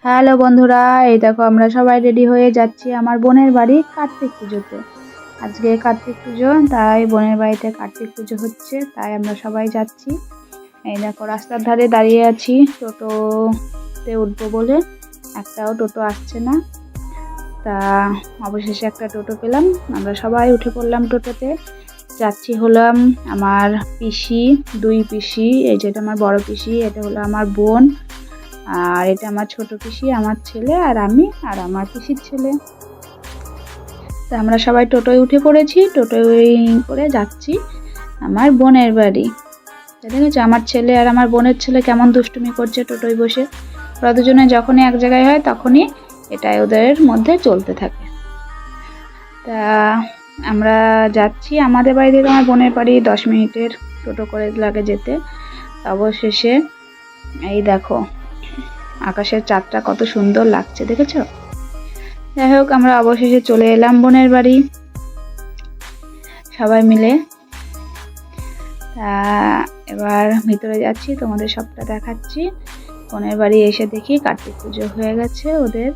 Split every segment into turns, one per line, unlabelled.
Hello বন্ধুরা, এই দেখো আমরা সবাই রেডি হয়ে যাচ্ছি আমার বোনের বাড়ি কার্তিক পুজোতে। আজকে কার্তিক পুজো, তাই বোনের বাড়িতে কার্তিক পুজো হচ্ছে, তাই আমরা সবাই যাচ্ছি। এই দেখো রাস্তার ধারে দাঁড়িয়ে আছি টোটোতে উঠবো বলে, একটাও টোটো আসছে না। তা অবশেষে একটা টোটো পেলাম, আমরা সবাই উঠে পড়লাম টোটোতে। যাচ্ছি হলাম আমার পিসি, দুই পিসি, এই যেটা আমার বড় পিসি, এটা হলো আমার বোন, আর এটা আমার ছোট পিসি, আমার ছেলে, আর আমি, আর আমার পিসির ছেলে। তা আমরা সবাই টোটোয় উঠে পড়েছি, টোটোয় করে যাচ্ছি আমার বোনের বাড়ি। দেখেছো আমার ছেলে আর আমার বোনের ছেলে কেমন দুষ্টুমি করছে টোটোয় বসে। ওরা দুজনে যখনই এক জায়গায় হয় তখনই এটাই ওদের মধ্যে চলতে থাকে। তা আমরা যাচ্ছি আমাদের বাড়ি থেকে আমার বোনের বাড়ি 10 মিনিটের টোটো করে লাগে যেতে। অবশেষে এই দেখো আকাশের চাঁদটা কত সুন্দর লাগছে, দেখেছো? যাই হোক আমরা অবশেষে চলে এলাম বোনের বাড়ি সবাই মিলে। তা এবার ভিতরে যাচ্ছি, তোমাদের সবটা দেখাচ্ছি। বোনের বাড়ি এসে দেখি কার্তিক পুজো হয়ে গেছে ওদের,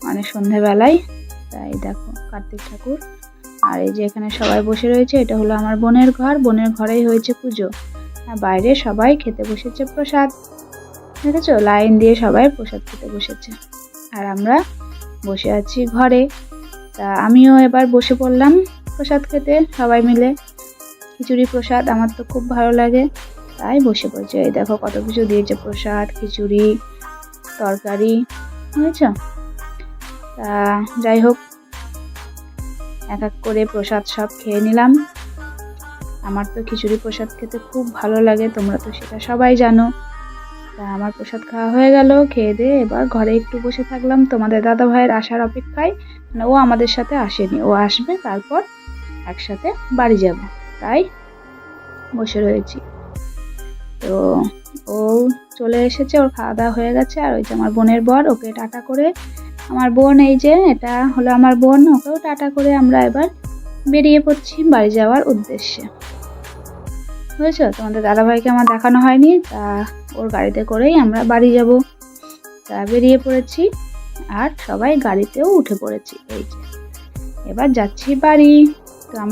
মানে সন্ধ্যেবেলায়। তাই দেখো কার্তিক ঠাকুর, আর এই যে এখানে সবাই বসে রয়েছে, এটা হলো আমার বোনের ঘর, বোনের ঘরেই হয়েছে পুজো। আর বাইরে সবাই খেতে বসেছে প্রসাদ, দেখেছো লাইন দিয়ে সবাই প্রসাদ খেতে বসেছে, আর আমরা বসে আছি ঘরে। তা আমিও এবার বসে পড়লাম প্রসাদ খেতে সবাই মিলে। খিচুড়ি প্রসাদ আমার তো খুব ভালো লাগে, তাই বসে পড়েছে। এই দেখো কত কিছু দিয়েছে, প্রসাদ, খিচুড়ি, তরকারি, বুঝেছ? তা যাই হোক এক এক করে প্রসাদ সব খেয়ে নিলাম। আমার তো খিচুড়ি প্রসাদ খেতে খুব ভালো লাগে, তোমরা তো সেটা সবাই জানো। তা আমার প্রসাদ খাওয়া হয়ে গেল, খেয়ে দিয়ে এবার ঘরে একটু বসে থাকলাম তোমাদের দাদা ভাইয়ের আসার অপেক্ষায়। মানে ও আমাদের সাথে আসেনি, ও আসবে তারপর একসাথে বাড়ি যাব, তাই বসে রয়েছি। তো ও চলে এসেছে, ওর খাওয়া দাওয়া হয়ে গেছে, আর ওই যে আমার বোনের বর, ওকে টাটা করে, আমার বোন এই যে এটা হলো আমার বোন, ওকেও টাটা করে আমরা এবার বেরিয়ে পড়ছি বাড়ি যাওয়ার উদ্দেশ্যে। বুঝেছো, তোমাদের দাদাভাইকে আমার দেখানো হয়নি, তা ওর গাড়িতে করেই আমরা বাড়ি যাব। তা বেরিয়ে পড়েছি, আর সবাই গাড়িতেও উঠে পড়েছি। এই যে এবার যাচ্ছি বাড়ি। তো আমরা